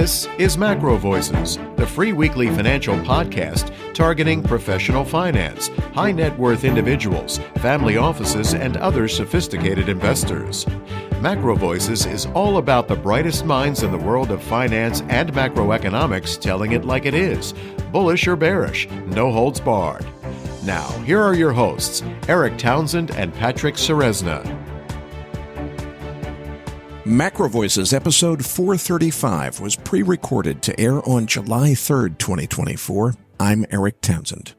This is MacroVoices, the free weekly financial podcast targeting professional finance, high net worth individuals, family offices, and other sophisticated investors. MacroVoices is all about the brightest minds in the world of finance and macroeconomics telling it like it is, bullish or bearish, no holds barred. Now, here are your hosts, Eric Townsend and Patrick Ceresna. MacroVoices episode 435 was pre-recorded to air on July 3rd, 2024. I'm Eric Townsend.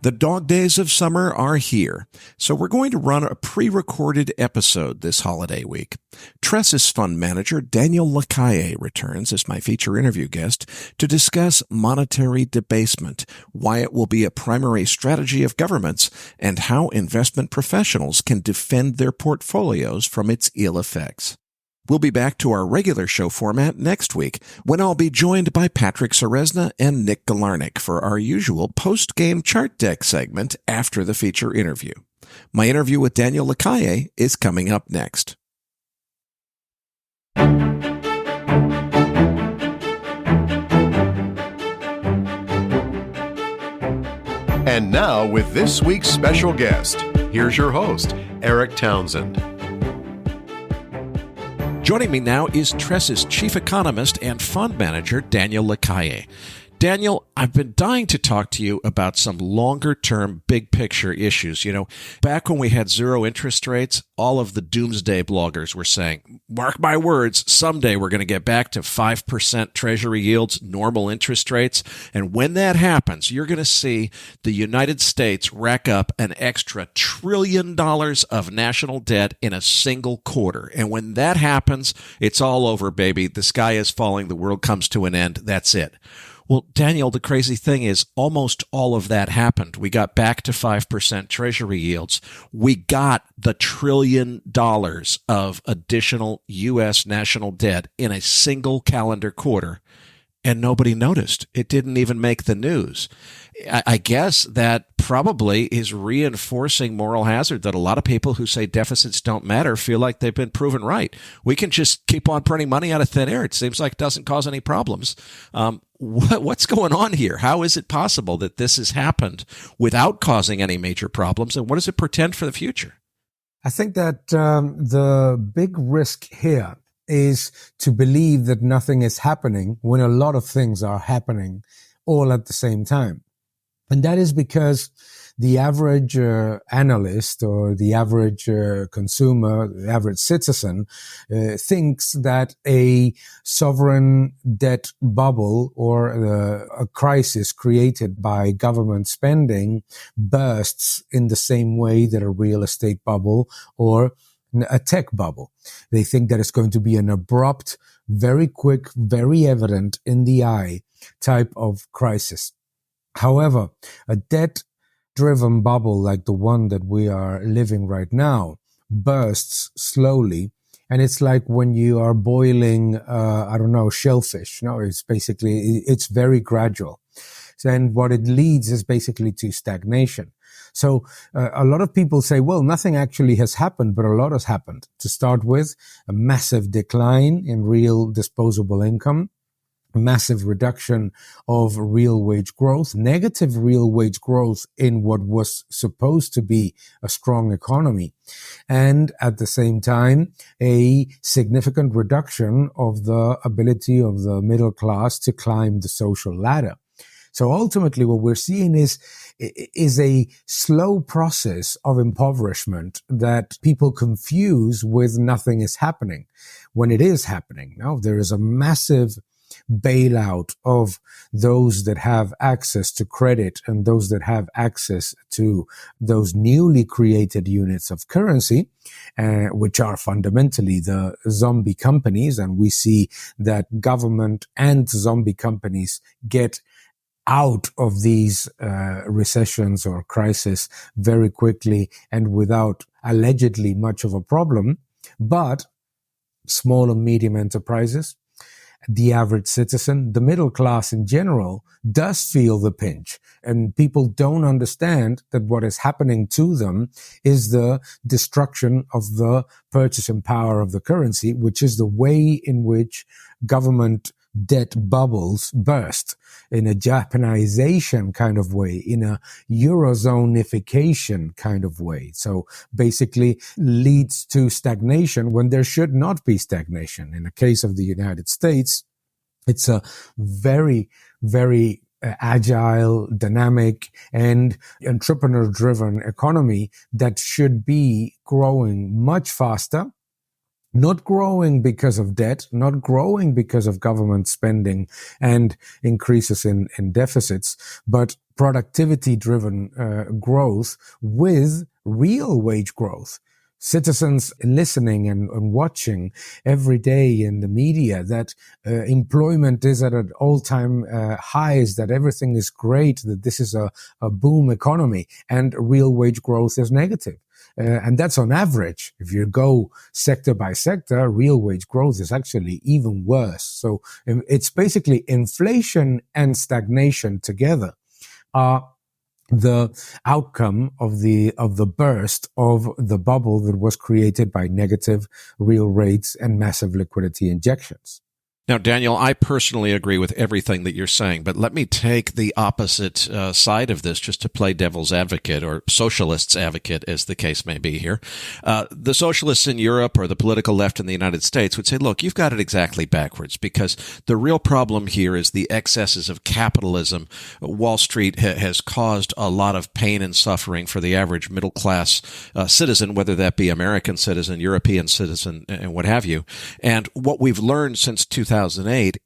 The dog days of summer are here, so we're going to run a pre-recorded episode this holiday week. Tressis Fund Manager Daniel Lacalle returns as my feature interview guest to discuss monetary debasement, why it will be a primary strategy of governments, and how investment professionals can defend their portfolios from its ill effects. We'll be back to our regular show format next week, when I'll be joined by Patrick Ceresna and Nick Galarnik for our usual post-game chart deck segment after the feature interview. My interview with Daniel Lacalle is coming up next. And now, with this week's special guest, here's your host, Eric Townsend. Joining me now is Tressis Chief Economist and Fund Manager Daniel Lacalle. Daniel, I've been dying to talk to you about some longer-term, big-picture issues. You know, back when we had zero interest rates, all of the doomsday bloggers were saying, mark my words, someday we're going to get back to 5% Treasury yields, normal interest rates. And when that happens, you're going to see the United States rack up an extra $1 trillion of national debt in a single quarter. And when that happens, it's all over, baby. The sky is falling. The world comes to an end. That's it. Well, Daniel, the crazy thing is almost all of that happened. We got back to 5% Treasury yields. We got the $1 trillion of additional U.S. national debt in a single calendar quarter, and nobody noticed. It didn't even make the news. I guess that probably is reinforcing moral hazard that a lot of people who say deficits don't matter feel like they've been proven right. We can just keep on printing money out of thin air. It seems like it doesn't cause any problems. What's going on here? How is it possible that this has happened without causing any major problems? And what does it portend for the future? I think that the big risk here is to believe that nothing is happening when a lot of things are happening all at the same time. And that is because the average analyst or the average consumer, the average citizen, thinks that a sovereign debt bubble or a crisis created by government spending bursts in the same way that a real estate bubble or a tech bubble. They think that it's going to be an abrupt, very quick, very evident in the eye type of crisis. However, a debt-driven bubble like the one that we are living right now bursts slowly, and it's like when you are boiling, shellfish. No, it's very gradual. And what it leads is basically to stagnation. So a lot of people say, well, nothing actually has happened, but a lot has happened. To start with, a massive decline in real disposable income, massive reduction of real wage growth, negative real wage growth in what was supposed to be a strong economy, and at the same time, a significant reduction of the ability of the middle class to climb the social ladder. So ultimately what we're seeing is a slow process of impoverishment that people confuse with nothing is happening when it is happening. Now, there is a massive bailout of those that have access to credit and those that have access to those newly created units of currency, which are fundamentally the zombie companies. And we see that government and zombie companies get out of these recessions or crises very quickly and without allegedly much of a problem. But small and medium enterprises, the average citizen, the middle class in general, does feel the pinch. And people don't understand that what is happening to them is the destruction of the purchasing power of the currency, which is the way in which government debt bubbles burst in a Japanization kind of way, in a Eurozonification kind of way. So basically leads to stagnation when there should not be stagnation. In the case of the United States, it's a very, very agile, dynamic, and entrepreneur-driven economy that should be growing much faster. Not growing because of debt, not growing because of government spending and increases in deficits, but productivity-driven growth with real wage growth. Citizens listening and watching every day in the media that employment is at an all-time highs, that everything is great, that this is a boom economy, and real wage growth is negative. And that's on average. If you go sector by sector, real wage growth is actually even worse. So it's basically inflation and stagnation together are the outcome of the burst of the bubble that was created by negative real rates and massive liquidity injections. Now, Daniel, I personally agree with everything that you're saying, but let me take the opposite side of this just to play devil's advocate, or socialist's advocate, as the case may be here. The socialists in Europe or the political left in the United States would say, look, you've got it exactly backwards, because the real problem here is the excesses of capitalism. Wall Street has caused a lot of pain and suffering for the average middle-class citizen, whether that be American citizen, European citizen, and what have you. And what we've learned since 2008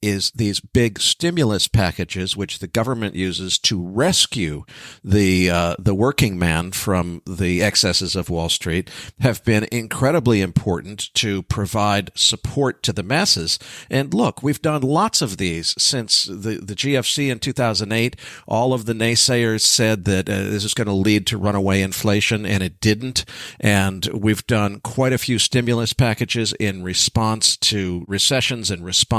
is these big stimulus packages, which the government uses to rescue the working man from the excesses of Wall Street, have been incredibly important to provide support to the masses. And look, we've done lots of these since the GFC in 2008. All of the naysayers said that this is going to lead to runaway inflation, and it didn't. And we've done quite a few stimulus packages in response to recessions and response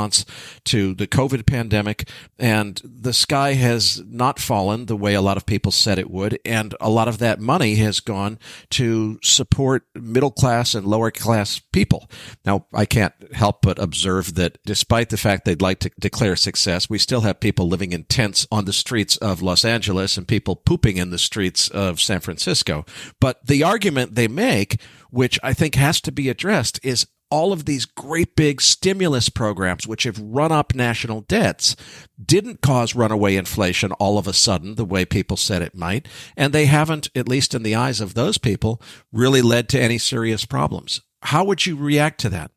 to the COVID pandemic, and the sky has not fallen the way a lot of people said it would, and a lot of that money has gone to support middle class and lower class people. Now, I can't help but observe that despite the fact they'd like to declare success, we still have people living in tents on the streets of Los Angeles and people pooping in the streets of San Francisco. But the argument they make, which I think has to be addressed, is all of these great big stimulus programs, which have run up national debts, didn't cause runaway inflation all of a sudden the way people said it might. And they haven't, at least in the eyes of those people, really led to any serious problems. How would you react to that?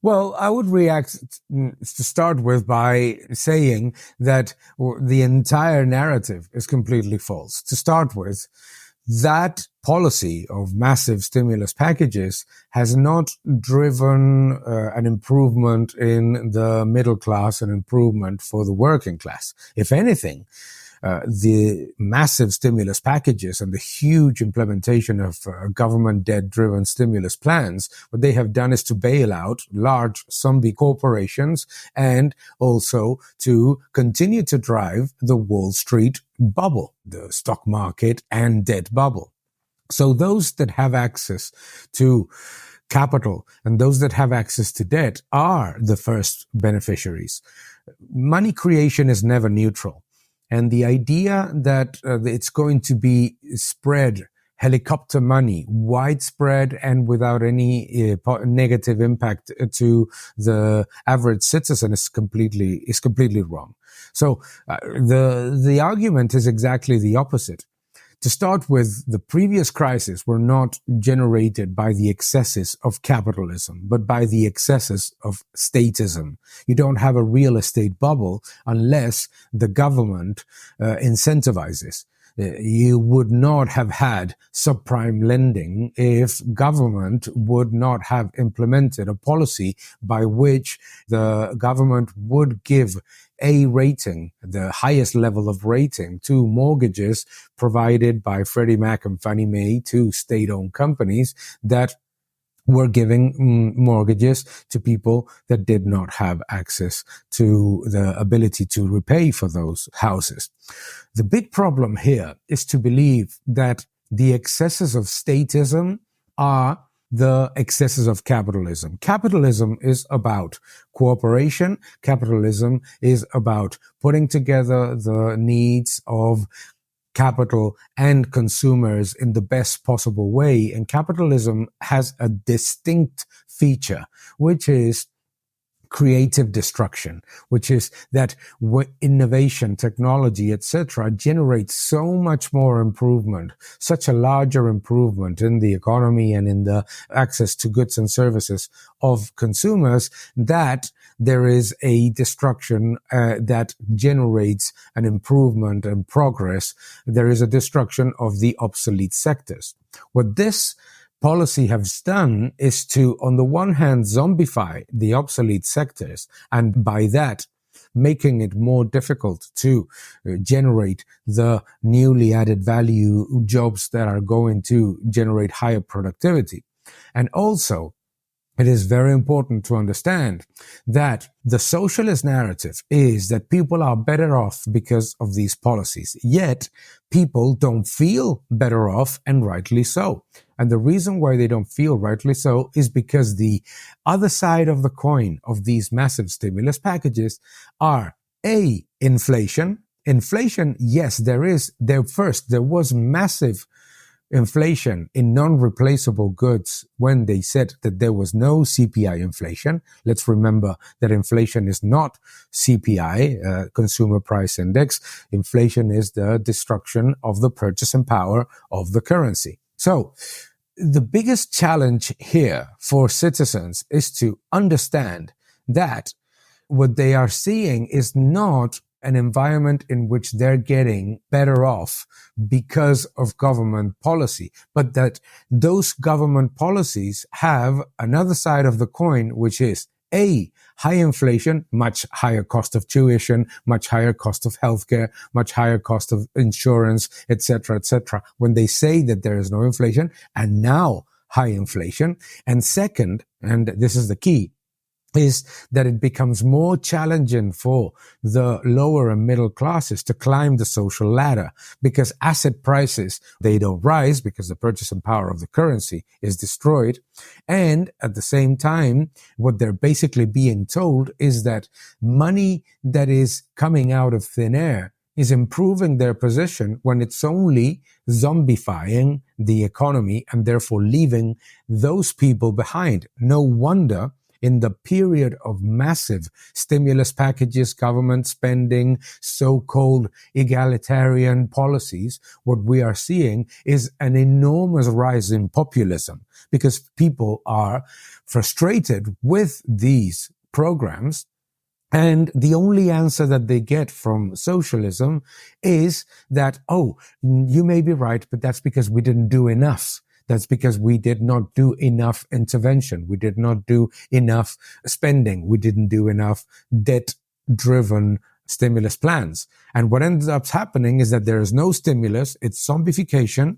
Well, I would react to start with by saying that the entire narrative is completely false. To start with, that policy of massive stimulus packages has not driven an improvement in the middle class, an improvement for the working class. If anything, the massive stimulus packages and the huge implementation of government debt-driven stimulus plans, what they have done is to bail out large zombie corporations and also to continue to drive the Wall Street bubble, the stock market and debt bubble. So those that have access to capital and those that have access to debt are the first beneficiaries. Money creation is never neutral. And the idea that it's going to be spread, helicopter money, widespread and without any negative impact to the average citizen is completely wrong. So the argument is exactly the opposite. To start with, the previous crises were not generated by the excesses of capitalism, but by the excesses of statism. You don't have a real estate bubble unless the government incentivizes. You would not have had subprime lending if government would not have implemented a policy by which the government would give A rating, the highest level of rating, to mortgages provided by Freddie Mac and Fannie Mae to state-owned companies that were giving mortgages to people that did not have access to the ability to repay for those houses. The big problem here is to believe that the excesses of statism are the excesses of capitalism. Capitalism is about cooperation. Capitalism is about putting together the needs of capital and consumers in the best possible way. And capitalism has a distinct feature, which is creative destruction, which is that innovation, technology, etc., generates so much more improvement, such a larger improvement in the economy and in the access to goods and services of consumers, that there is a destruction that generates an improvement and progress. There is a destruction of the obsolete sectors. What this policy has done is to, on the one hand, zombify the obsolete sectors, and by that, making it more difficult to generate the newly added value jobs that are going to generate higher productivity. And also, it is very important to understand that the socialist narrative is that people are better off because of these policies. Yet, people don't feel better off, and rightly so. And the reason why they don't feel rightly so is because the other side of the coin of these massive stimulus packages are A, inflation. Inflation, yes, there was massive inflation in non-replaceable goods when they said that there was no CPI inflation. Let's remember that inflation is not CPI, Consumer Price Index. Inflation is the destruction of the purchasing power of the currency. So the biggest challenge here for citizens is to understand that what they are seeing is not an environment in which they're getting better off because of government policy, but that those government policies have another side of the coin, which is A, high inflation, much higher cost of tuition, much higher cost of healthcare, much higher cost of insurance, etc., etc. When they say that there is no inflation, and now high inflation. And second, and this is the key, is that it becomes more challenging for the lower and middle classes to climb the social ladder, because asset prices, they don't rise because the purchasing power of the currency is destroyed. And at the same time, what they're basically being told is that money that is coming out of thin air is improving their position when it's only zombifying the economy and therefore leaving those people behind. No wonder in the period of massive stimulus packages, government spending, so-called egalitarian policies, what we are seeing is an enormous rise in populism, because people are frustrated with these programs. And the only answer that they get from socialism is that, oh, you may be right, but that's because we didn't do enough. That's because we did not do enough intervention. We did not do enough spending. We didn't do enough debt-driven stimulus plans. And what ends up happening is that there is no stimulus. It's zombification.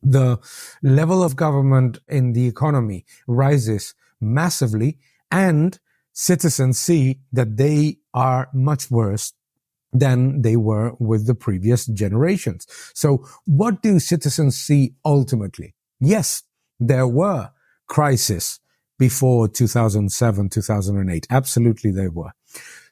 The level of government in the economy rises massively, and citizens see that they are much worse than they were with the previous generations. So what do citizens see ultimately? Yes, there were crises before 2007, 2008. Absolutely there were.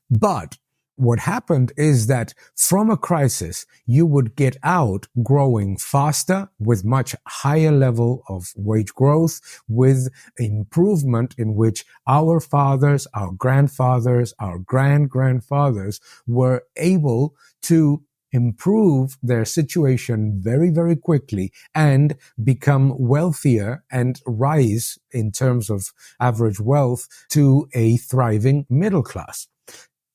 But what happened is that from a crisis, you would get out growing faster with much higher level of wage growth, with improvement in which our fathers, our grandfathers, our grand-grandfathers were able to improve their situation very, very quickly and become wealthier and rise in terms of average wealth to a thriving middle class.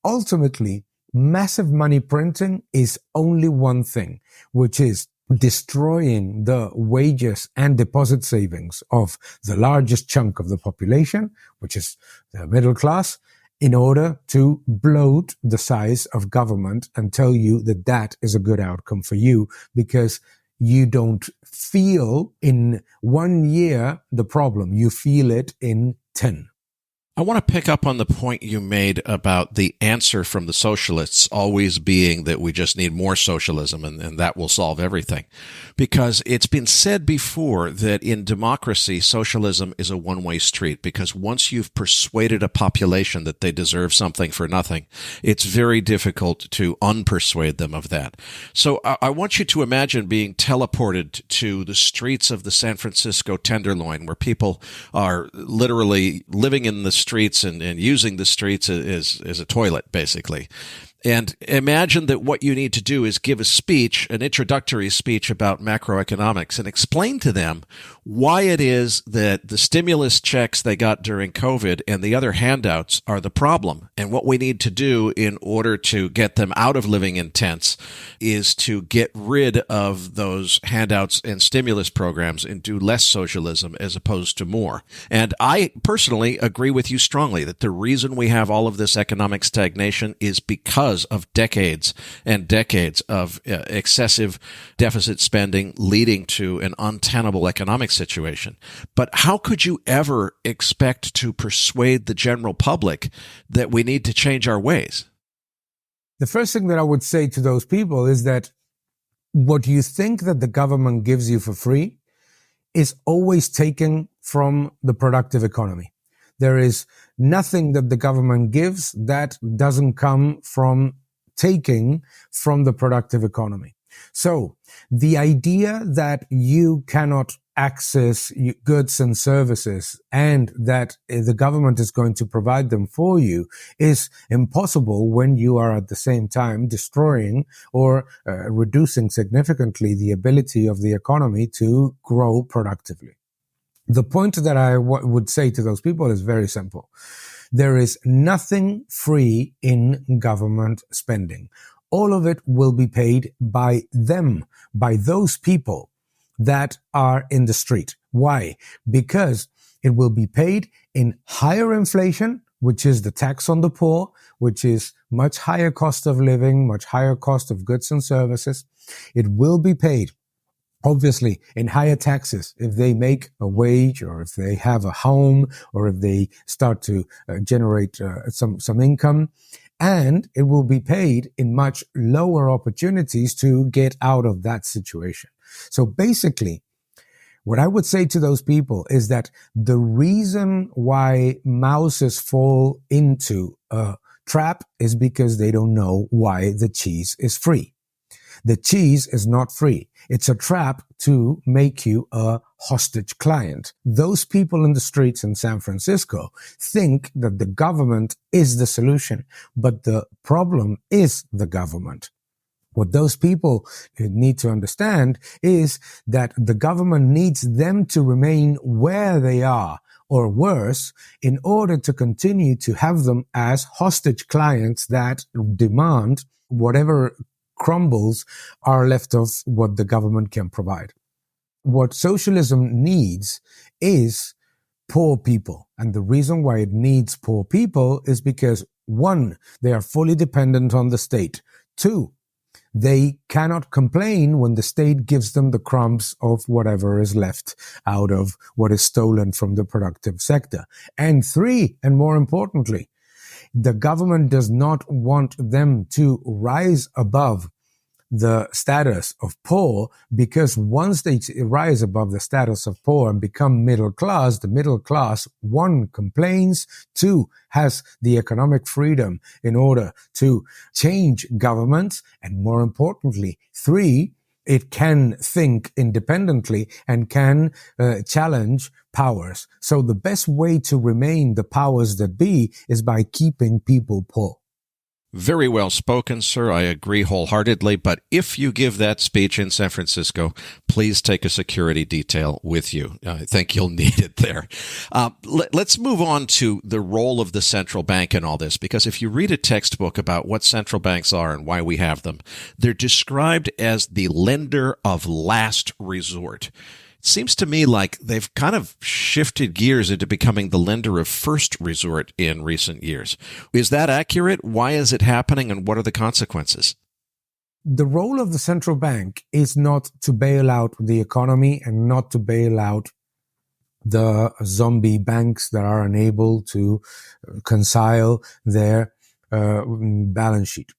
Ultimately, massive money printing is only one thing, which is destroying the wages and deposit savings of the largest chunk of the population, which is the middle class, in order to bloat the size of government and tell you that that is a good outcome for you, because you don't feel in 1 year the problem, you feel it in 10. I want to pick up on the point you made about the answer from the socialists always being that we just need more socialism and that will solve everything. Because it's been said before that in democracy, socialism is a one-way street, because once you've persuaded a population that they deserve something for nothing, it's very difficult to unpersuade them of that. So I want you to imagine being teleported to the streets of the San Francisco Tenderloin, where people are literally living in the streets and using the streets as a toilet, basically. And imagine that what you need to do is give a speech, an introductory speech about macroeconomics, and explain to them why it is that the stimulus checks they got during COVID and the other handouts are the problem. And what we need to do in order to get them out of living in tents is to get rid of those handouts and stimulus programs and do less socialism as opposed to more. And I personally agree with you strongly that the reason we have all of this economic stagnation is because of decades and decades of excessive deficit spending leading to an untenable economic situation. But how could you ever expect to persuade the general public that we need to change our ways? The first thing that I would say to those people is that what you think that the government gives you for free is always taken from the productive economy. There is nothing that the government gives that doesn't come from taking from the productive economy. So the idea that you cannot access goods and services and that the government is going to provide them for you is impossible when you are at the same time destroying or reducing significantly the ability of the economy to grow productively. The point that I would say to those people is very simple. There is nothing free in government spending. All of it will be paid by them, by those people that are in the street. Why? Because it will be paid in higher inflation, which is the tax on the poor, which is much higher cost of living, much higher cost of goods and services. It will be paid obviously in higher taxes if they make a wage or if they have a home or if they start to generate some income. And it will be paid in much lower opportunities to get out of that situation. So basically, what I would say to those people is that the reason why mouses fall into a trap is because they don't know why the cheese is free. The cheese is not free. It's a trap to make you a hostage client. Those people in the streets in San Francisco think that the government is the solution, but the problem is the government. What those people need to understand is that the government needs them to remain where they are, or worse, in order to continue to have them as hostage clients that demand whatever crumbles are left of what the government can provide. What socialism needs is poor people. And the reason why it needs poor people is because, one, they are fully dependent on the state. Two, they cannot complain when the state gives them the crumbs of whatever is left out of what is stolen from the productive sector. And three, and more importantly, the government does not want them to rise above the status of poor, because once they rise above the status of poor and become middle class, the middle class, one, complains, two, has the economic freedom in order to change governments, and more importantly, three, it can think independently and can challenge powers. So the best way to remain the powers that be is by keeping people poor. Very well spoken, sir. I agree wholeheartedly. But if you give that speech in San Francisco, please take a security detail with you. I think you'll need it there. Let's move on to the role of the central bank in all this, because if you read a textbook about what central banks are and why we have them, they're described as the lender of last resort. It seems to me like they've kind of shifted gears into becoming the lender of first resort in recent years. Is that accurate? Why is it happening, and what are the consequences? The role of the central bank is not to bail out the economy and not to bail out the zombie banks that are unable to reconcile their balance sheet.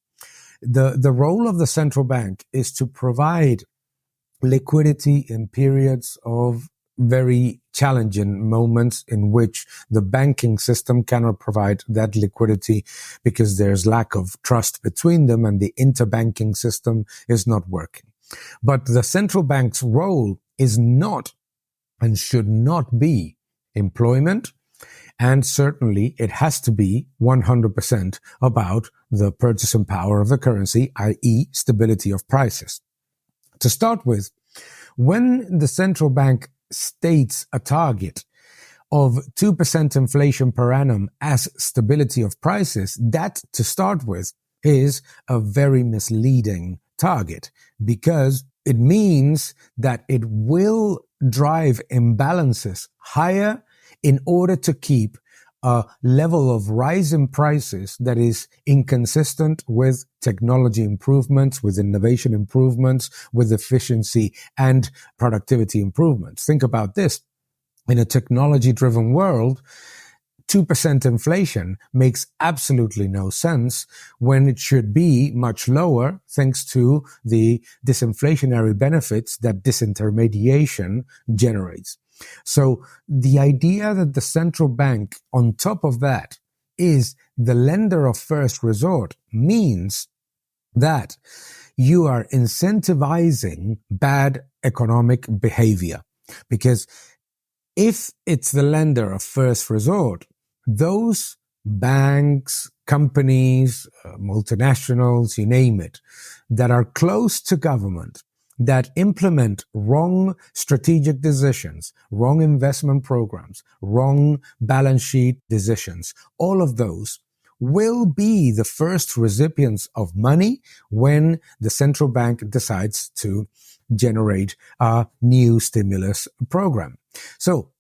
The role of the central bank is to provide liquidity in periods of very challenging moments in which the banking system cannot provide that liquidity because there's lack of trust between them and the interbanking system is not working. But the central bank's role is not and should not be employment, and certainly it has to be 100% about the purchasing power of the currency, i.e. stability of prices. To start with, when the central bank states a target of 2% inflation per annum as stability of prices, that, to start with, is a very misleading target because it means that it will drive imbalances higher in order to keep a level of rise in prices that is inconsistent with technology improvements, with innovation improvements, with efficiency and productivity improvements. Think about this. In a technology-driven world, 2% inflation makes absolutely no sense when it should be much lower thanks to the disinflationary benefits that disintermediation generates. So the idea that the central bank, on top of that, is the lender of first resort means that you are incentivizing bad economic behavior. Because if it's the lender of first resort, those banks, companies, multinationals, you name it, that are close to government, that implement wrong strategic decisions, wrong investment programs, wrong balance sheet decisions, all of those will be the first recipients of money when the central bank decides to generate a new stimulus program. So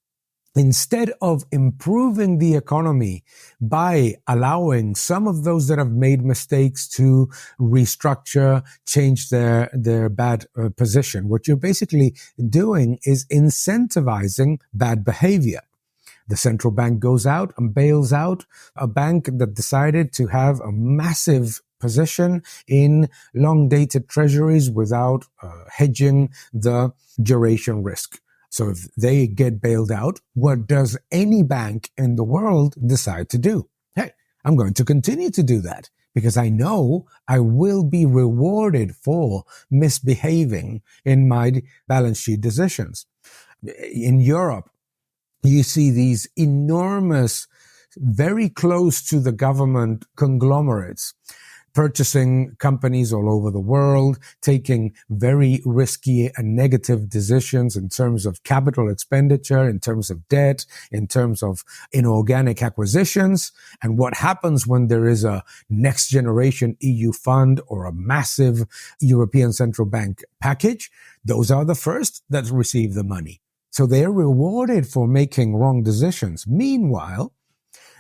instead of improving the economy by allowing some of those that have made mistakes to restructure, change their bad position, what you're basically doing is incentivizing bad behavior. The central bank goes out and bails out a bank that decided to have a massive position in long-dated treasuries without hedging the duration risk. So if they get bailed out, what does any bank in the world decide to do? Hey, I'm going to continue to do that because I know I will be rewarded for misbehaving in my balance sheet decisions. In Europe, you see these enormous, very close to the government conglomerates purchasing companies all over the world, taking very risky and negative decisions in terms of capital expenditure, in terms of debt, in terms of inorganic acquisitions. And what happens when there is a next generation EU fund or a massive European Central Bank package? Those are the first that receive the money. So they're rewarded for making wrong decisions. Meanwhile,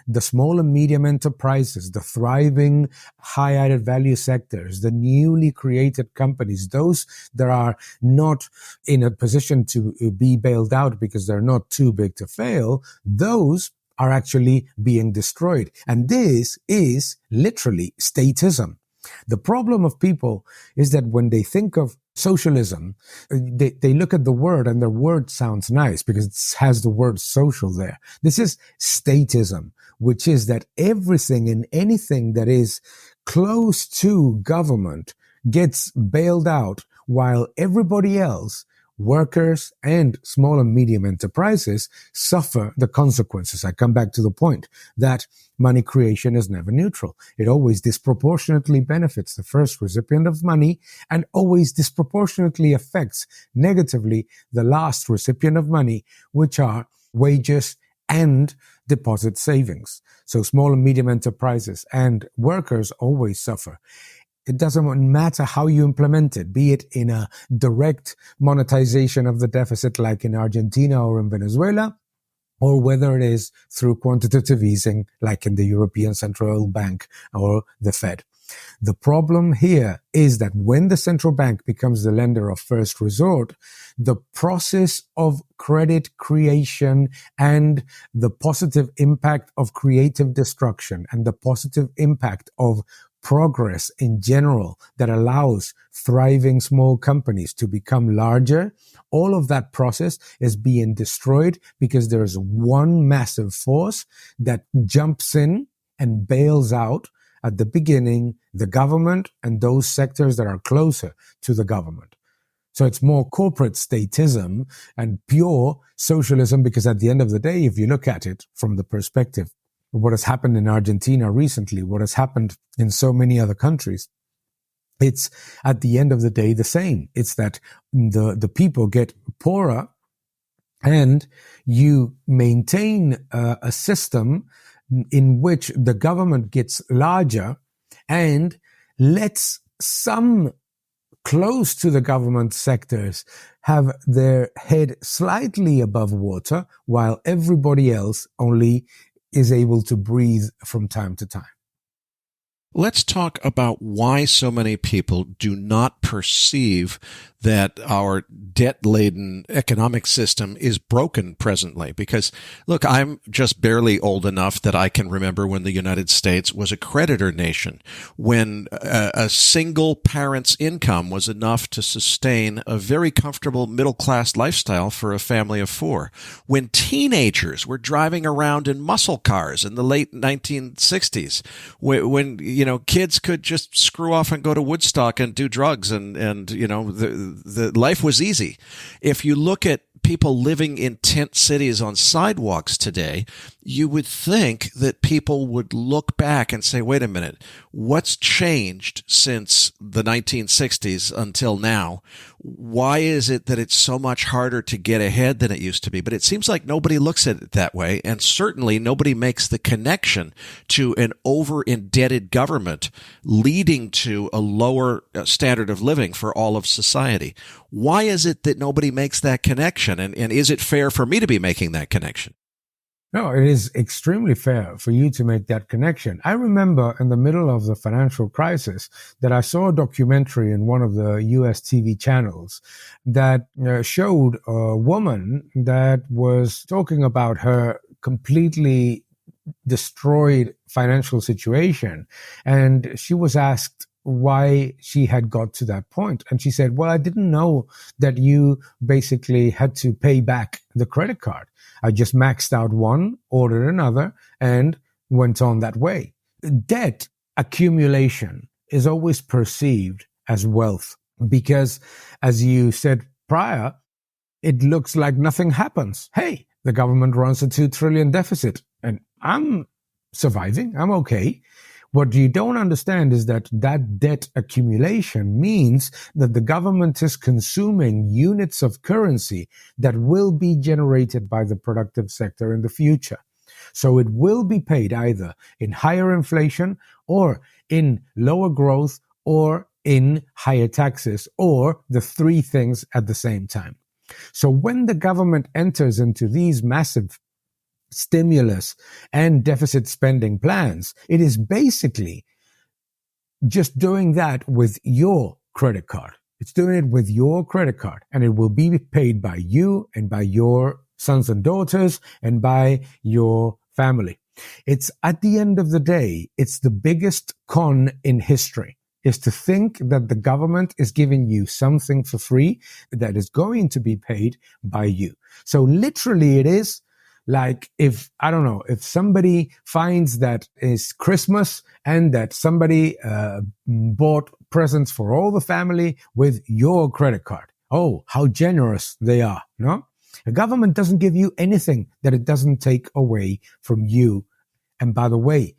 the small and medium enterprises, the thriving high added value sectors, the newly created companies, those that are not in a position to be bailed out because they're not too big to fail, those are actually being destroyed. And this is literally statism. The problem of people is that when they think of socialism, they look at the word and the word sounds nice because it has the word social there. This is statism, which is that everything and anything that is close to government gets bailed out while everybody else, workers and small and medium enterprises, suffer the consequences. I come back to the point that money creation is never neutral. It always disproportionately benefits the first recipient of money and always disproportionately affects negatively the last recipient of money, which are wages and deposit savings. So small and medium enterprises and workers always suffer. It doesn't matter how you implement it, be it in a direct monetization of the deficit like in Argentina or in Venezuela, or whether it is through quantitative easing like in the European Central Bank or the Fed. The problem here is that when the central bank becomes the lender of first resort, the process of credit creation and the positive impact of creative destruction and the positive impact of progress in general that allows thriving small companies to become larger, all of that process is being destroyed because there is one massive force that jumps in and bails out at the beginning the government and those sectors that are closer to the government. So it's more corporate statism and pure socialism, because at the end of the day, if you look at it from the perspective of what has happened in Argentina recently, what has happened in so many other countries, it's at the end of the day the same. It's that the people get poorer and you maintain a system in which the government gets larger and lets some close to the government sectors have their head slightly above water, while everybody else only is able to breathe from time to time. Let's talk about why so many people do not perceive that our debt-laden economic system is broken presently. Because, look, I'm just barely old enough that I can remember when the United States was a creditor nation, when a single parent's income was enough to sustain a very comfortable middle-class lifestyle for a family of four, when teenagers were driving around in muscle cars in the late 1960s, when kids could just screw off and go to Woodstock and do drugs, and the life was easy. If you look at people living in tent cities on sidewalks today, you would think that people would look back and say, wait a minute, what's changed since the 1960s until now? Why is it that it's so much harder to get ahead than it used to be? But it seems like nobody looks at it that way, and certainly nobody makes the connection to an over-indebted government leading to a lower standard of living for all of society. Why is it that nobody makes that connection? And is it fair for me to be making that connection? No, it is extremely fair for you to make that connection. I remember in the middle of the financial crisis that I saw a documentary in one of the US TV channels that showed a woman that was talking about her completely destroyed financial situation. And she was asked why she had got to that point. And she said, well, I didn't know that you basically had to pay back the credit card. I just maxed out one, ordered another, and went on that way. Debt accumulation is always perceived as wealth because, as you said prior, it looks like nothing happens. Hey, the government runs a 2 trillion deficit, and I'm surviving. I'm okay. What you don't understand is that debt accumulation means that the government is consuming units of currency that will be generated by the productive sector in the future. So it will be paid either in higher inflation or in lower growth or in higher taxes, or the three things at the same time. So when the government enters into these massive stimulus and deficit spending plans, it is basically just doing that with your credit card. It's doing it with your credit card, and it will be paid by you and by your sons and daughters and by your family. It's at the end of the day, it's the biggest con in history, is to think that the government is giving you something for free that is going to be paid by you. So literally it is like if somebody finds that it's Christmas and that somebody bought presents for all the family with your credit card. Oh, how generous they are, no? The government doesn't give you anything that it doesn't take away from you. And by the way,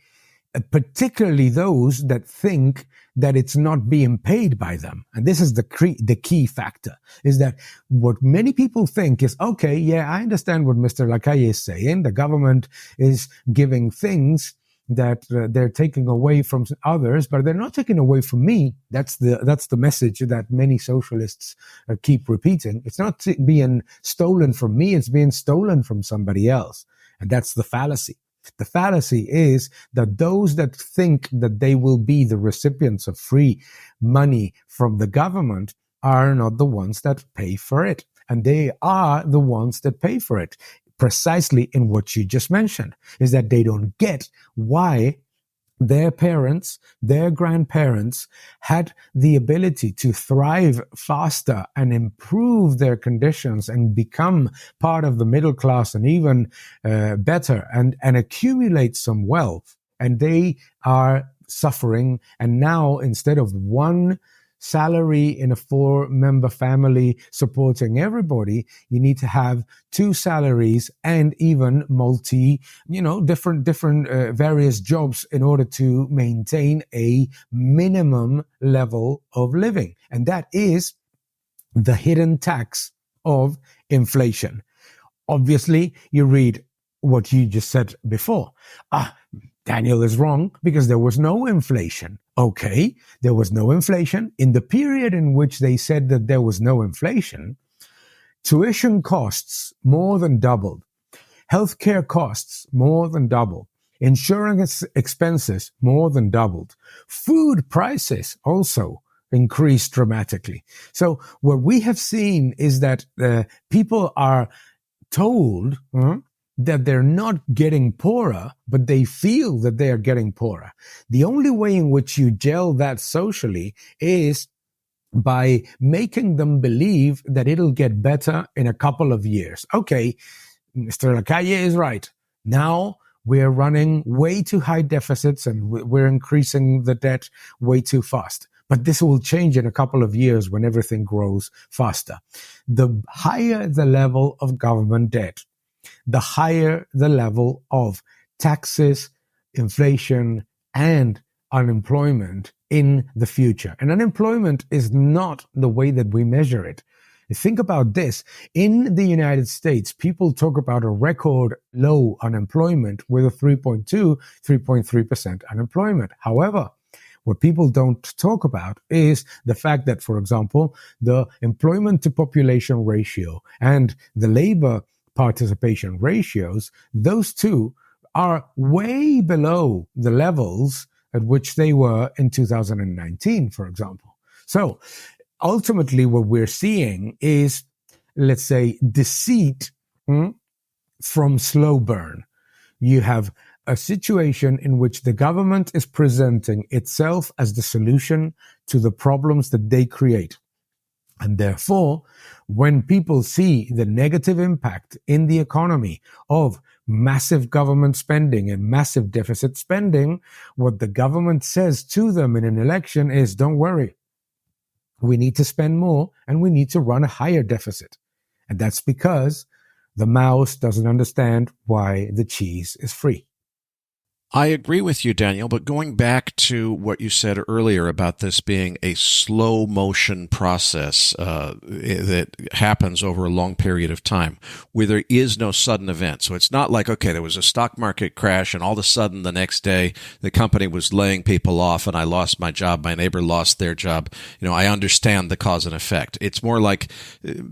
particularly those that think that it's not being paid by them. And this is the key factor, is that what many people think is, okay, yeah, I understand what Mr. Lacalle is saying. The government is giving things that they're taking away from others, but they're not taking away from me. That's the message that many socialists keep repeating. It's not being stolen from me, it's being stolen from somebody else. And that's the fallacy. The fallacy is that those that think that they will be the recipients of free money from the government are not the ones that pay for it. And they are the ones that pay for it. Precisely in what you just mentioned, is that they don't get why their parents, their grandparents had the ability to thrive faster and improve their conditions and become part of the middle class and even better and accumulate some wealth. And they are suffering. And now, instead of one salary in a 4-member family supporting everybody, you need to have 2 salaries and even different various jobs in order to maintain a minimum level of living. And that is the hidden tax of inflation. Obviously, you read what you just said before. Daniel is wrong because there was no inflation. Okay, there was no inflation. In the period in which they said that there was no inflation, tuition costs more than doubled. Healthcare costs more than doubled. Insurance expenses more than doubled. Food prices also increased dramatically. So what we have seen is that people are told that they're not getting poorer, but they feel that they are getting poorer. The only way in which you gel that socially is by making them believe that it'll get better in a couple of years. Okay, Mr. Lacalle is right. Now we're running way too high deficits and we're increasing the debt way too fast. But this will change in a couple of years when everything grows faster. The higher the level of government debt, the higher the level of taxes, inflation, and unemployment in the future. And unemployment is not the way that we measure it. Think about this. In the United States, people talk about a record low unemployment with a 3.2, 3.3% unemployment. However, what people don't talk about is the fact that, for example, the employment to population ratio and the labor participation ratios, those two are way below the levels at which they were in 2019, for example. So ultimately what we're seeing is, let's say, deceit from slow burn. You have a situation in which the government is presenting itself as the solution to the problems that they create. And therefore, when people see the negative impact in the economy of massive government spending and massive deficit spending, what the government says to them in an election is, don't worry, we need to spend more and we need to run a higher deficit. And that's because the mouse doesn't understand why the cheese is free. I agree with you, Daniel, but going back to what you said earlier about this being a slow motion process that happens over a long period of time, where there is no sudden event. So it's not like, okay, there was a stock market crash and all of a sudden the next day the company was laying people off and I lost my job, my neighbor lost their job. I understand the cause and effect. It's more like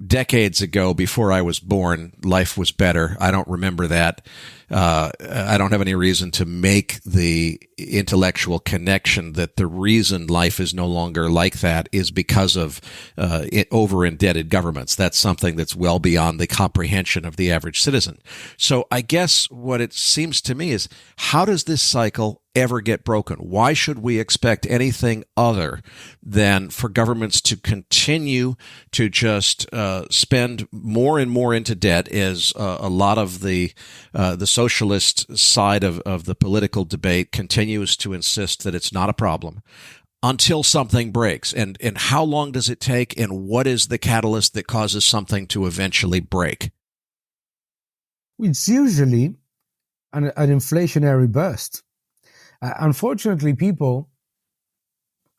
decades ago, before I was born, life was better. I don't remember that. I don't have any reason to make the intellectual connection that the reason life is no longer like that is because of over-indebted governments. That's something that's well beyond the comprehension of the average citizen. So I guess what it seems to me is, how does this cycle ever get broken? Why should we expect anything other than for governments to continue to just spend more and more into debt, as a lot of the socialist side of the political debate continues to insist that it's not a problem, until something breaks? And how long does it take, and what is the catalyst that causes something to eventually break? It's usually an inflationary burst. Unfortunately, people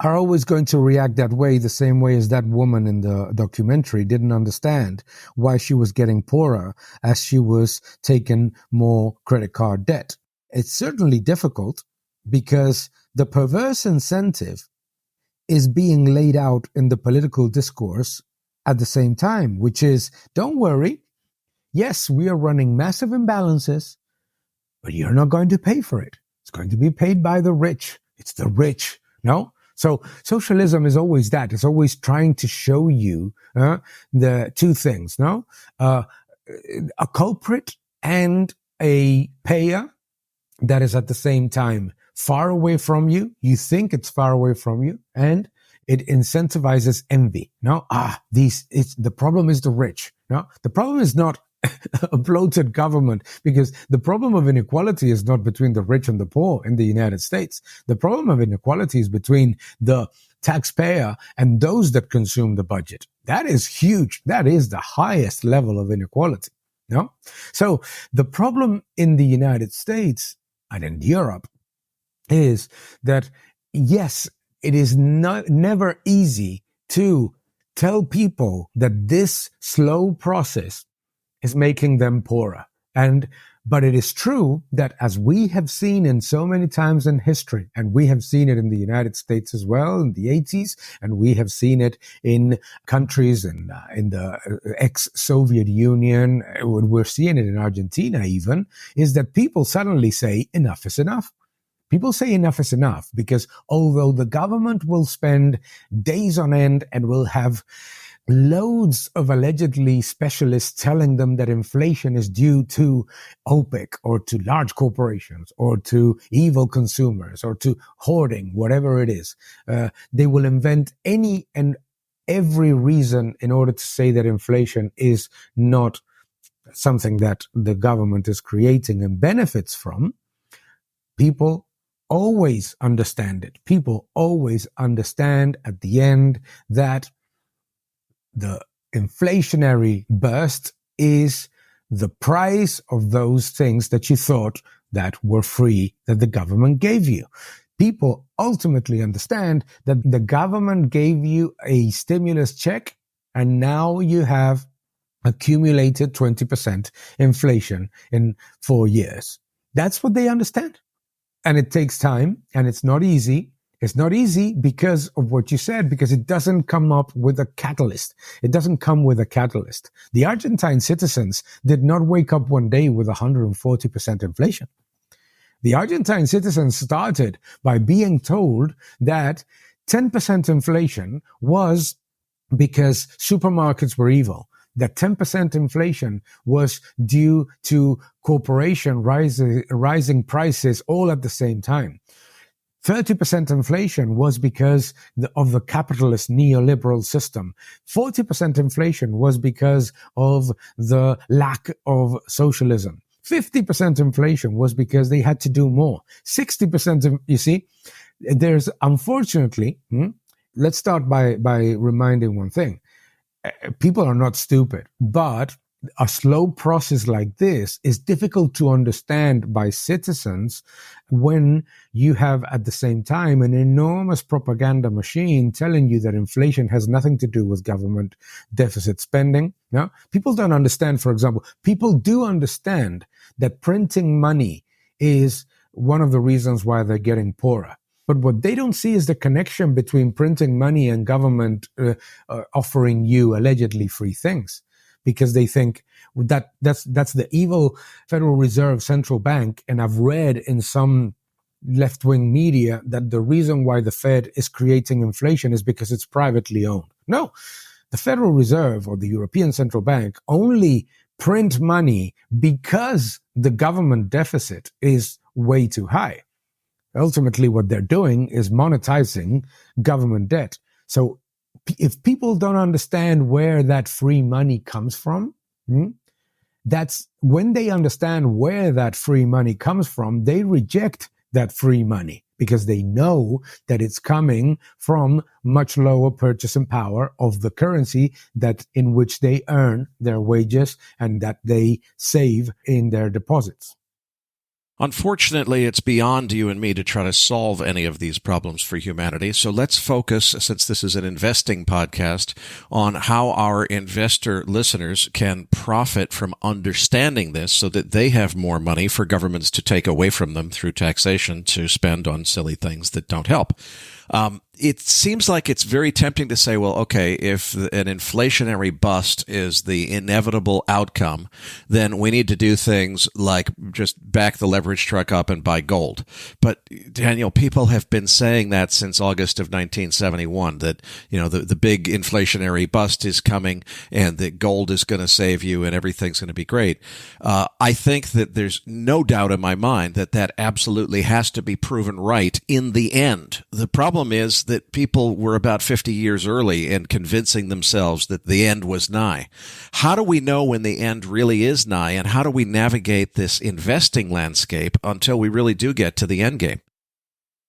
are always going to react that way, the same way as that woman in the documentary didn't understand why she was getting poorer as she was taking more credit card debt. It's certainly difficult because the perverse incentive is being laid out in the political discourse at the same time, which is, don't worry. Yes, we are running massive imbalances. but you're not going to pay for it. It's going to be paid by the rich. It's the rich. No? So socialism is always that. It's always trying to show you the two things, no? A culprit and a payer that is at the same time far away from you. You think it's far away from you, and it incentivizes envy. No? The problem is the rich. No? The problem is not a bloated government, because the problem of inequality is not between the rich and the poor in the United States. The problem of inequality is between the taxpayer and those that consume the budget. That is huge. That is the highest level of inequality. No? So the problem in the United States and in Europe is that, yes, it is never easy to tell people that this slow process is making them poorer. But it is true that, as we have seen in so many times in history, and we have seen it in the United States as well in the 80s, and we have seen it in countries in the ex-Soviet Union, we're seeing it in Argentina even, is that people suddenly say enough is enough. People say enough is enough because although the government will spend days on end and will have loads of allegedly specialists telling them that inflation is due to OPEC or to large corporations or to evil consumers or to hoarding, whatever it is, they will invent any and every reason in order to say that inflation is not something that the government is creating and benefits from. People always understand it. People always understand at the end that the inflationary burst is the price of those things that you thought that were free, that the government gave you. People ultimately understand that the government gave you a stimulus check and now you have accumulated 20% inflation in 4 years. That's what they understand. And it takes time, and it's not easy. It's not easy because of what you said, because it doesn't come up with a catalyst. It doesn't come with a catalyst. The Argentine citizens did not wake up one day with 140% inflation. The Argentine citizens started by being told that 10% inflation was because supermarkets were evil. That 10% inflation was due to corporation rising prices all at the same time. 30% inflation was because of the capitalist neoliberal system. 40% inflation was because of the lack of socialism. 50% inflation was because they had to do more. 60%, you see, there's unfortunately, let's start by reminding one thing. People are not stupid, but a slow process like this is difficult to understand by citizens when you have at the same time an enormous propaganda machine telling you that inflation has nothing to do with government deficit spending. No, people don't understand, for example, people do understand that printing money is one of the reasons why they're getting poorer. But what they don't see is the connection between printing money and government offering you allegedly free things, because they think that that's the evil Federal Reserve central bank. And I've read in some left-wing media that the reason why the Fed is creating inflation is because it's privately owned. No, the Federal Reserve or the European Central Bank only print money because the government deficit is way too high. Ultimately, what they're doing is monetizing government debt. So if people don't understand where that free money comes from, that's when they understand where that free money comes from, they reject that free money because they know that it's coming from much lower purchasing power of the currency that in which they earn their wages and that they save in their deposits. Unfortunately, it's beyond you and me to try to solve any of these problems for humanity. So let's focus, since this is an investing podcast, on how our investor listeners can profit from understanding this so that they have more money for governments to take away from them through taxation to spend on silly things that don't help. it seems like it's very tempting to say, well, okay, if an inflationary bust is the inevitable outcome, then we need to do things like just back the leverage truck up and buy gold. But Daniel, people have been saying that since August of 1971, that, the big inflationary bust is coming and that gold is going to save you and everything's going to be great. I think that there's no doubt in my mind that absolutely has to be proven right in the end. The problem is that people were about 50 years early in convincing themselves that the end was nigh. How do we know when the end really is nigh, and how do we navigate this investing landscape until we really do get to the end game?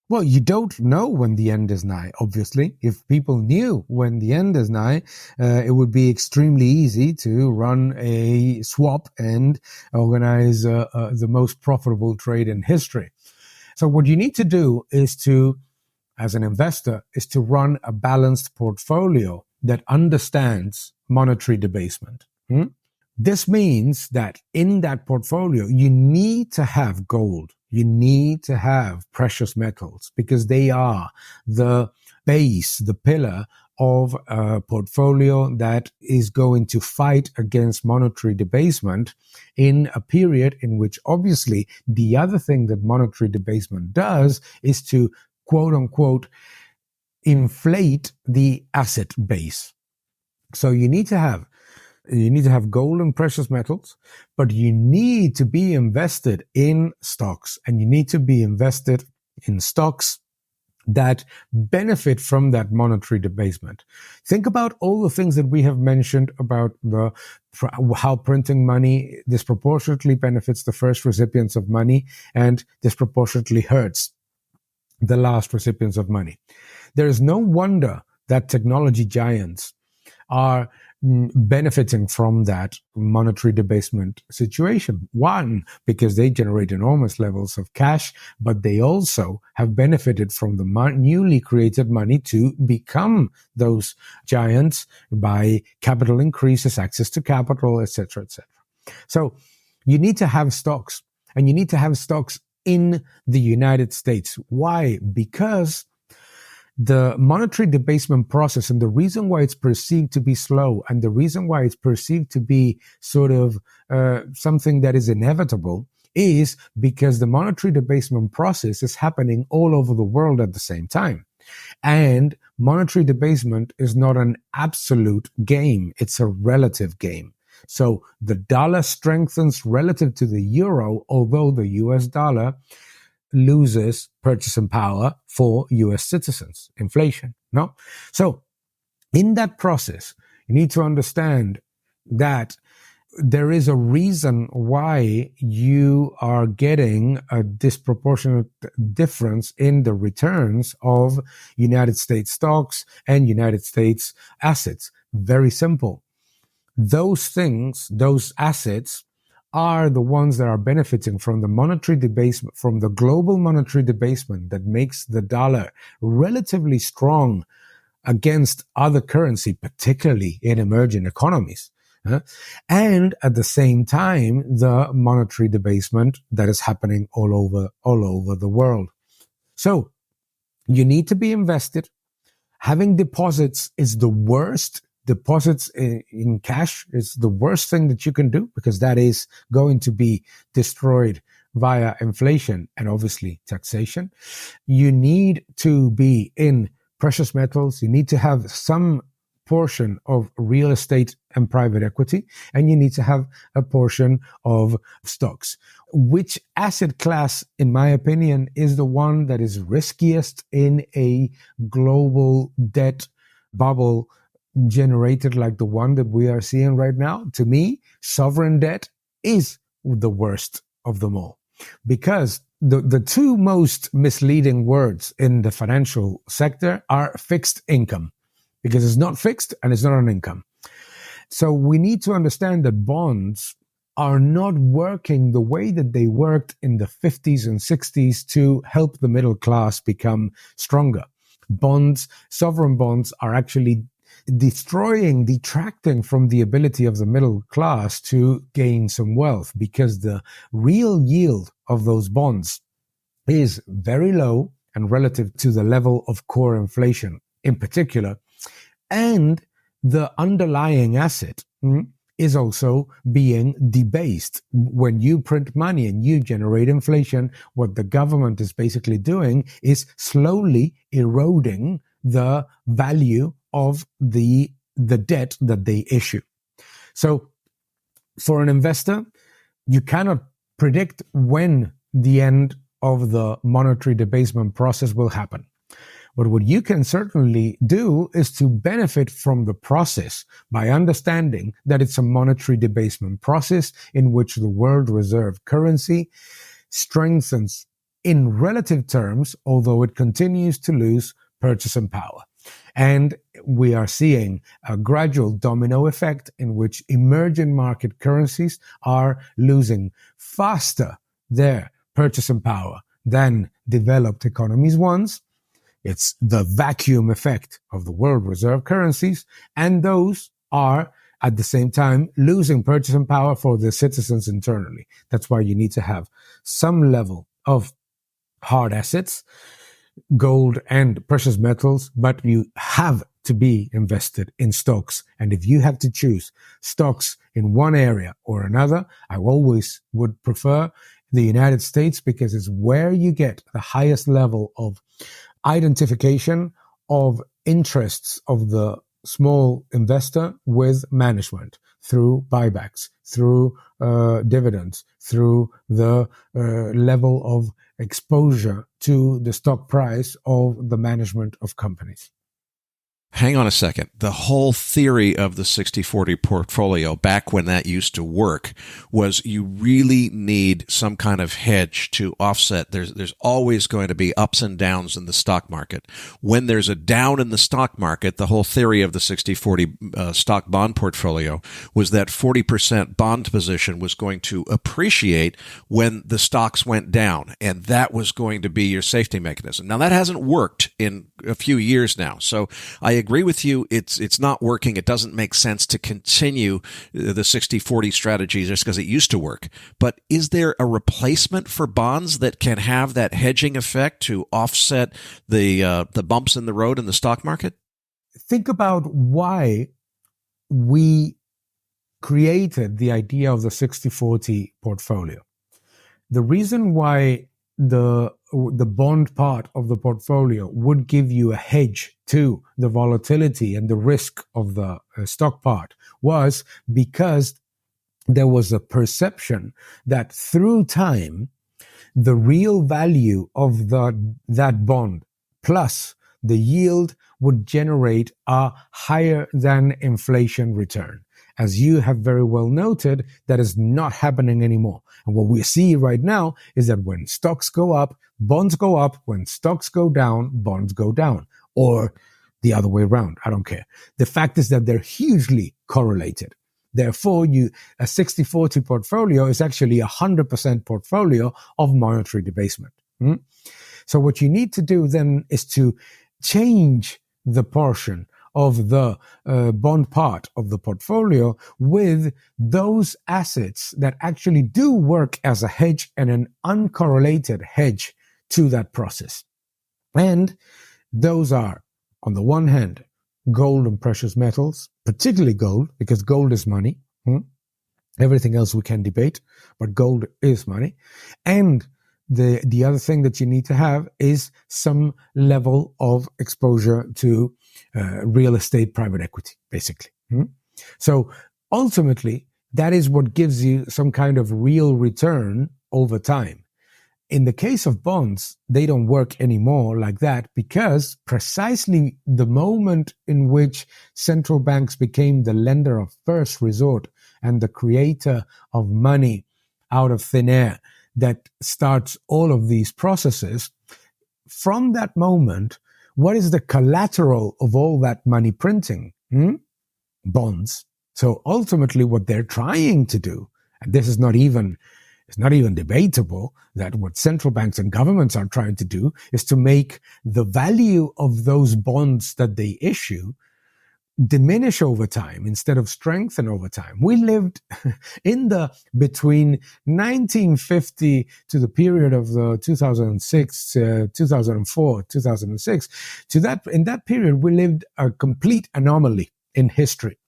Well, you don't know when the end is nigh, obviously. If people knew when the end is nigh, it would be extremely easy to run a swap and organize the most profitable trade in history. So what you need to do is as an investor, is to run a balanced portfolio that understands monetary debasement. This means that in that portfolio, you need to have gold. You need to have precious metals because they are the base, the pillar of a portfolio that is going to fight against monetary debasement in a period in which obviously the other thing that monetary debasement does is to quote unquote inflate the asset base. So you need to have gold and precious metals, but you need to be invested in stocks, and you need to be invested in stocks that benefit from that monetary debasement. Think about all the things that we have mentioned about how printing money disproportionately benefits the first recipients of money and disproportionately hurts the last recipients of money. There is no wonder that technology giants are benefiting from that monetary debasement situation. One, because they generate enormous levels of cash, but they also have benefited from the newly created money to become those giants by capital increases, access to capital, etc., etc. So you need to have stocks, and you need to have stocks in the United States. Why? Because the monetary debasement process, and the reason why it's perceived to be slow, and the reason why it's perceived to be sort of something that is inevitable, is because the monetary debasement process is happening all over the world at the same time. And monetary debasement is not an absolute game, it's a relative game. So the dollar strengthens relative to the euro, although the US dollar loses purchasing power for US citizens, inflation, no? So in that process, you need to understand that there is a reason why you are getting a disproportionate difference in the returns of United States stocks and United States assets. Very simple. Those things, those assets, are the ones that are benefiting from the monetary debasement, from the global monetary debasement that makes the dollar relatively strong against other currency, particularly in emerging economies. And at the same time, the monetary debasement that is happening all over the world. So you need to be invested. Having deposits is the worst. Deposits in cash is the worst thing that you can do, because that is going to be destroyed via inflation and obviously taxation. You need to be in precious metals. You need to have some portion of real estate and private equity, and you need to have a portion of stocks. Which asset class, in my opinion, is the one that is riskiest in a global debt bubble generated like the one that we are seeing right now? To me, sovereign debt is the worst of them all, because the two most misleading words in the financial sector are fixed income, because it's not fixed and it's not an income. So we need to understand that bonds are not working the way that they worked in the 50s and 60s to help the middle class become stronger. Bonds, sovereign bonds, are actually detracting from the ability of the middle class to gain some wealth, because the real yield of those bonds is very low and relative to the level of core inflation in particular. And the underlying asset is also being debased. When you print money and you generate inflation, what the government is basically doing is slowly eroding the value of the debt that they issue. So for an investor, you cannot predict when the end of the monetary debasement process will happen. But what you can certainly do is to benefit from the process by understanding that it's a monetary debasement process in which the world reserve currency strengthens in relative terms, although it continues to lose purchasing power. And we are seeing a gradual domino effect in which emerging market currencies are losing faster their purchasing power than developed economies ones. It's the vacuum effect of the world reserve currencies, and those are at the same time losing purchasing power for the citizens internally. That's why you need to have some level of hard assets, gold and precious metals, but you have to be invested in stocks. And if you have to choose stocks in one area or another, I always would prefer the United States because it's where you get the highest level of identification of interests of the small investor with management through buybacks, through dividends, through the level of exposure to the stock price of the management of companies. Hang on a second. The whole theory of the 60-40 portfolio, back when that used to work, was you really need some kind of hedge to offset. There's always going to be ups and downs in the stock market. When there's a down in the stock market, the whole theory of the 60-40 stock bond portfolio was that 40% bond position was going to appreciate when the stocks went down, and that was going to be your safety mechanism. Now, that hasn't worked in a few years now, so I agree with you. It's not working. It doesn't make sense to continue the 60-40 strategy just because it used to work. But is there a replacement for bonds that can have that hedging effect to offset the bumps in the road in the stock market? Think about why we created the idea of the 60-40 portfolio. The reason why the bond part of the portfolio would give you a hedge to the volatility and the risk of the stock part was because there was a perception that through time, the real value of that bond plus the yield would generate a higher than inflation return. As you have very well noted, that is not happening anymore. And what we see right now is that when stocks go up, bonds go up. When stocks go down, bonds go down. Or the other way around. I don't care. The fact is that they're hugely correlated. Therefore, a 60-40 portfolio is actually a 100% portfolio of monetary debasement. So what you need to do then is to change the portion of the bond part of the portfolio with those assets that actually do work as a hedge and an uncorrelated hedge to that process. And those are, on the one hand, gold and precious metals, particularly gold, because gold is money. Everything else we can debate, but gold is money. And the other thing that you need to have is some level of exposure to real estate private equity, basically. So ultimately, that is what gives you some kind of real return over time. In the case of bonds, they don't work anymore like that because precisely the moment in which central banks became the lender of first resort and the creator of money out of thin air that starts all of these processes, from that moment, what is the collateral of all that money printing? Bonds. So ultimately what they're trying to do, and this is not even debatable, that what central banks and governments are trying to do is to make the value of those bonds that they issue diminish over time instead of strengthen over time. We lived in the between 1950 to the period of the 2006, 2004, 2006. In that period, we lived a complete anomaly in history,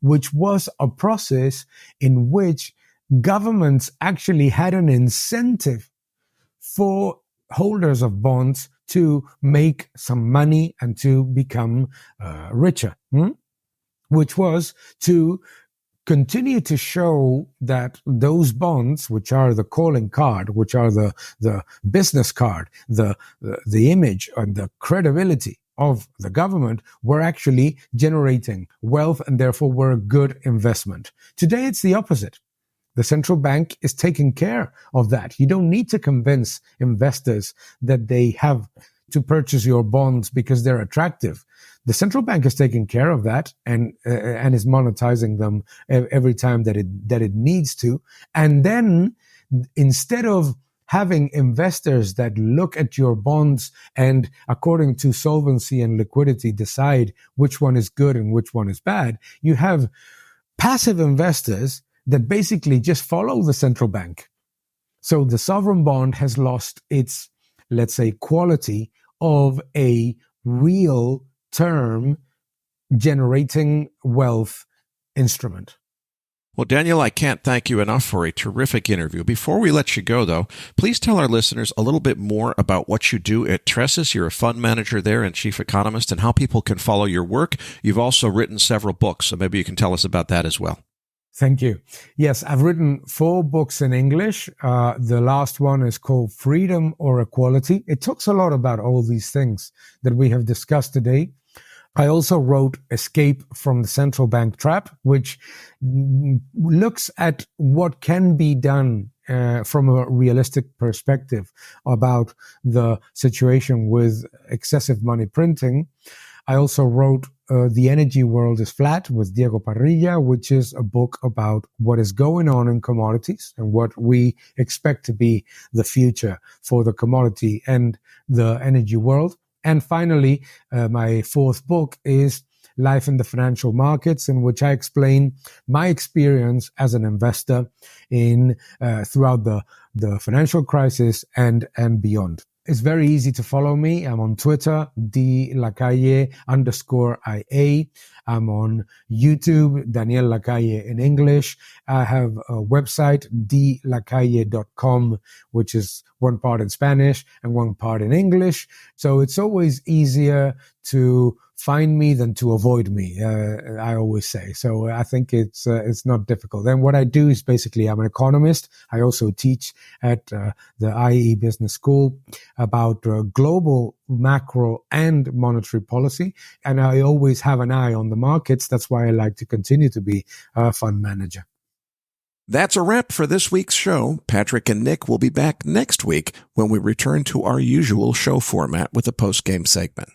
which was a process in which governments actually had an incentive for holders of bonds to make some money and to become richer, which was to continue to show that those bonds, which are the calling card, which are the business card, the image and the credibility of the government, were actually generating wealth and therefore were a good investment. Today, it's the opposite. The central bank is taking care of that. You don't need to convince investors that they have to purchase your bonds because they're attractive. The central bank is taking care of that and is monetizing them every time that it needs to. And then instead of having investors that look at your bonds and according to solvency and liquidity decide which one is good and which one is bad, you have passive investors that basically just follow the central bank. So the sovereign bond has lost its, let's say, quality of a real term generating wealth instrument. Well, Daniel, I can't thank you enough for a terrific interview. Before we let you go, though, please tell our listeners a little bit more about what you do at Tressis. You're a fund manager there and chief economist, and how people can follow your work. You've also written several books, so maybe you can tell us about that as well. Thank you. Yes, I've written 4 books in English. The last one is called Freedom or Equality. It talks a lot about all these things that we have discussed today. I also wrote Escape from the Central Bank Trap, which looks at what can be done from a realistic perspective about the situation with excessive money printing. I also wrote The Energy World is Flat with Diego Parrilla, which is a book about what is going on in commodities and what we expect to be the future for the commodity and the energy world. And finally, my 4th book is Life in the Financial Markets, in which I explain my experience as an investor in throughout the financial crisis and beyond. It's very easy to follow me. I'm on Twitter, _Lacalle_IA. I'm on YouTube, Daniel Lacalle in English. I have a website, dlacalle.com, which is one part in Spanish and one part in English. So it's always easier to find me than to avoid me, I always say. So I think it's not difficult. And what I do is basically I'm an economist. I also teach at the IE Business School about global macro and monetary policy. And I always have an eye on the markets. That's why I like to continue to be a fund manager. That's a wrap for this week's show. Patrick and Nick will be back next week when we return to our usual show format with a post-game segment.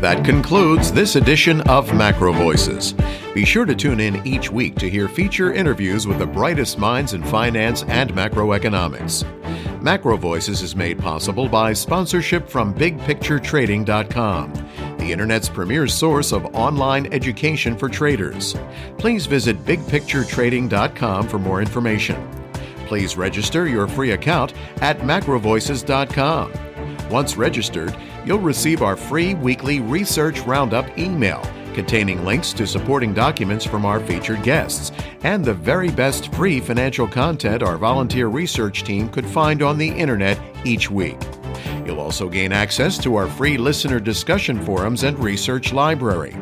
That concludes this edition of MacroVoices. Be sure to tune in each week to hear feature interviews with the brightest minds in finance and macroeconomics. MacroVoices is made possible by sponsorship from BigPictureTrading.com, the Internet's premier source of online education for traders. Please visit BigPictureTrading.com for more information. Please register your free account at MacroVoices.com. Once registered, you'll receive our free weekly Research Roundup email containing links to supporting documents from our featured guests and the very best free financial content our volunteer research team could find on the internet each week. You'll also gain access to our free listener discussion forums and research library.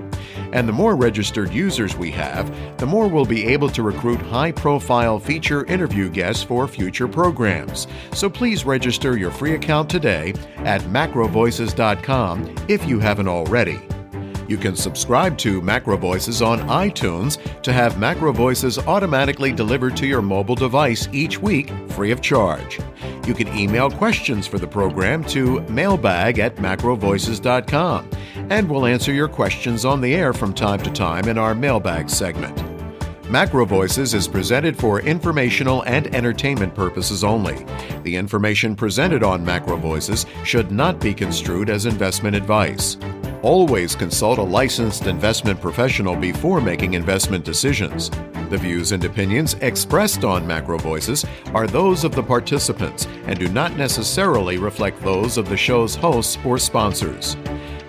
And the more registered users we have, the more we'll be able to recruit high-profile feature interview guests for future programs. So please register your free account today at MacroVoices.com if you haven't already. You can subscribe to MacroVoices on iTunes to have MacroVoices automatically delivered to your mobile device each week, free of charge. You can email questions for the program to mailbag@macrovoices.com, and we'll answer your questions on the air from time to time in our mailbag segment. MacroVoices is presented for informational and entertainment purposes only. The information presented on MacroVoices should not be construed as investment advice. Always consult a licensed investment professional before making investment decisions. The views and opinions expressed on MacroVoices are those of the participants and do not necessarily reflect those of the show's hosts or sponsors.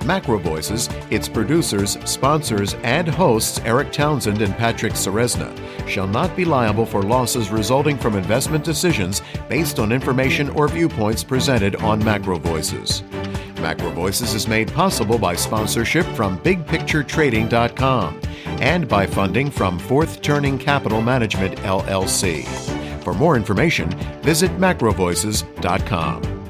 MacroVoices, its producers, sponsors, and hosts Eric Townsend and Patrick Ceresna shall not be liable for losses resulting from investment decisions based on information or viewpoints presented on MacroVoices. MacroVoices is made possible by sponsorship from BigPictureTrading.com and by funding from Fourth Turning Capital Management, LLC. For more information, visit MacroVoices.com.